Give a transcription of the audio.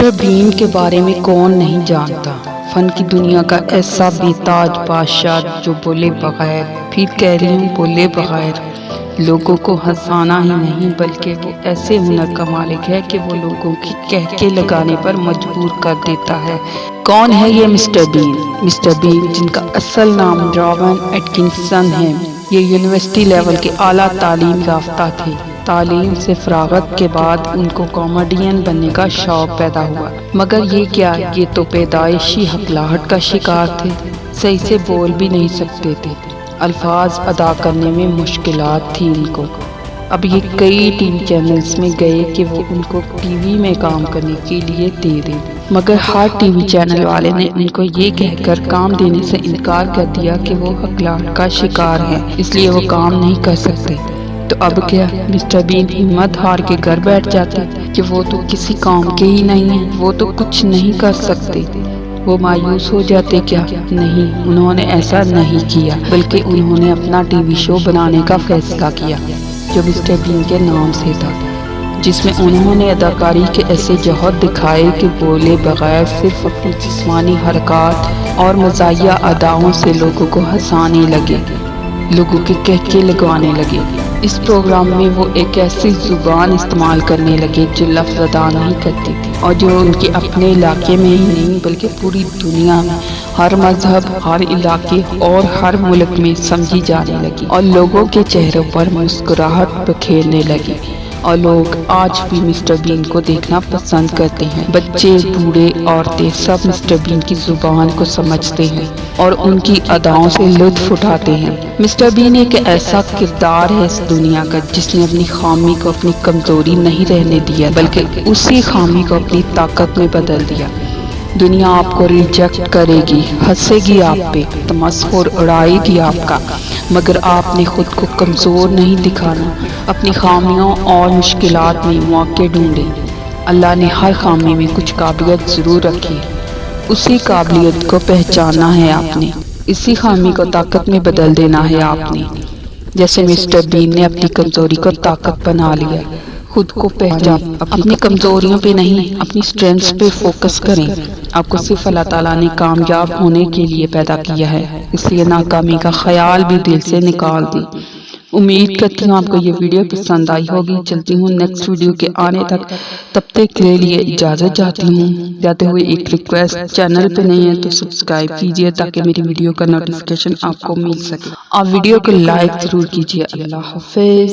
Mister بین کے بارے میں کون نہیں جانتا؟ فن کی دنیا کا ایسا بے تاج بادشاہ جو بولے بغیر، پھر کہہ رہی ہوں بولے بغیر، لوگوں کو ہنسانا ہی نہیں بلکہ وہ ایسے ہنر کا مالک ہے کہ وہ لوگوں کی کہکے لگانے پر مجبور کر دیتا ہے۔ کون ہے یہ مسٹر بین؟ مسٹر بین، جن کا اصل نام رابن ایٹکنسن ہے، یہ یونیورسٹی لیول کے اعلیٰ تعلیم یافتہ تھے۔ تعلیم سے فراغت کے بعد ان کو کامیڈین بننے کا شوق پیدا ہوا، مگر یہ کیا، یہ تو پیدائشی ہکلاہٹ کا شکار تھے، صحیح سے بول بھی نہیں سکتے تھے، الفاظ ادا کرنے میں مشکلات تھی ان کو۔ اب یہ کئی ٹی وی چینلز میں گئے کہ وہ ان کو ٹی وی میں کام کرنے کے لیے دے دیں، مگر ہر ٹی وی چینل والے نے ان کو یہ کہہ کر کام دینے سے انکار کر دیا کہ وہ ہکلاہٹ کا شکار ہیں، اس لیے وہ کام نہیں کر سکتے۔ تو اب کیا، مسٹر بین ہمت ہار کے گھر بیٹھ جاتے کہ وہ تو کسی کام کے ہی نہیں ہیں، وہ تو کچھ نہیں کر سکتے؟ وہ مایوس ہو جاتے؟ کیا نہیں، انہوں نے ایسا نہیں کیا، بلکہ انہوں نے اپنا ٹی وی شو بنانے کا فیصلہ کیا جو مسٹر بین کے نام سے تھا، جس میں انہوں نے اداکاری کے ایسے جوہر دکھائے کہ بولے بغیر صرف اپنی جسمانی حرکات اور مزاحیہ اداؤں سے لوگوں کو ہنسانے لگے، لوگوں کے کہکے لگوانے لگے۔ اس پروگرام میں وہ ایک ایسی زبان استعمال کرنے لگے جو لفظ ادا نہیں کرتی تھی، اور جو ان کے اپنے علاقے میں ہی نہیں بلکہ پوری دنیا میں، ہر مذہب، ہر علاقے اور ہر ملک میں سمجھی جانے لگی، اور لوگوں کے چہروں پر مسکراہٹ بکھیرنے لگی۔ اور لوگ آج بھی مسٹر بین کو دیکھنا پسند کرتے ہیں، بچے، بوڑھے، عورتیں، سب مسٹر بین کی زبان کو سمجھتے ہیں اور ان کی اداؤں سے لطف اٹھاتے ہیں۔ مسٹر بین ایک ایسا کردار ہے اس دنیا کا جس نے اپنی خامی کو اپنی کمزوری نہیں رہنے دیا، بلکہ اسی خامی کو اپنی طاقت میں بدل دیا۔ دنیا آپ کو ریجیکٹ کرے گی، ہنسے گی آپ پہ، تمسخر اڑائے گی آپ کا، مگر آپ نے خود کو کمزور نہیں دکھانا، اپنی خامیوں اور مشکلات میں مواقع ڈھونڈے۔ اللہ نے ہر خامی میں کچھ قابلیت ضرور رکھی، اسی قابلیت کو پہچاننا ہے آپ نے، اسی خامی کو طاقت میں بدل دینا ہے آپ نے۔ جیسے مسٹر بین نے اپنی کمزوری کو طاقت بنا لیا، خود کو پہچان، اپنی کمزوریوں پہ نہیں اپنی اسٹرینتھس پہ فوکس کریں۔ آپ کو صرف اللہ تعالیٰ نے کامیاب ہونے کے لیے پیدا کیا ہے، اس لیے ناکامی کا خیال بھی دل سے نکال دیں۔ امید کرتی ہوں آپ کو یہ ویڈیو پسند آئی ہوگی۔ چلتی ہوں نیکسٹ ویڈیو کے آنے تک، تب تک کے لیے اجازت چاہتی ہوں۔ جاتے ہوئے ایک ریکویسٹ، چینل پہ نہیں ہے تو سبسکرائب کیجیے تاکہ میری ویڈیو کا نوٹیفیکیشن آپ کو مل سکے۔ آپ ویڈیو کو لائک ضرور کیجیے۔ اللہ حافظ۔